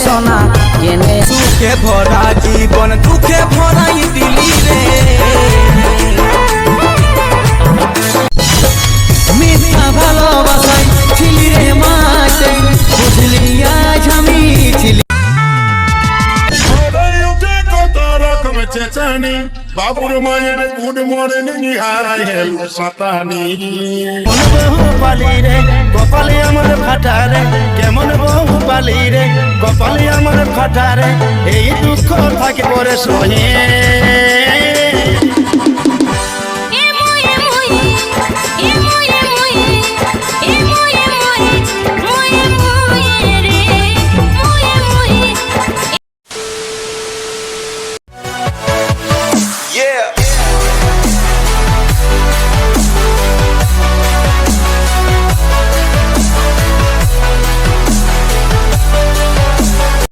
সোনা কেনে সুখে ভরা জীবন দুঃখে ভরাই দিলি রে মিথ্যা ভালোবাসাই ছিলি রে মাঝে বুঝলি আজ আমি ছিলি বাবুর মায়ের good morning hi hello Satani বহু পালি রে কপালে আমার ফাটা রে কেমন বহু পালি রে কপালে আমার ফাটা রে এই দুঃখ থাকে পরে সহে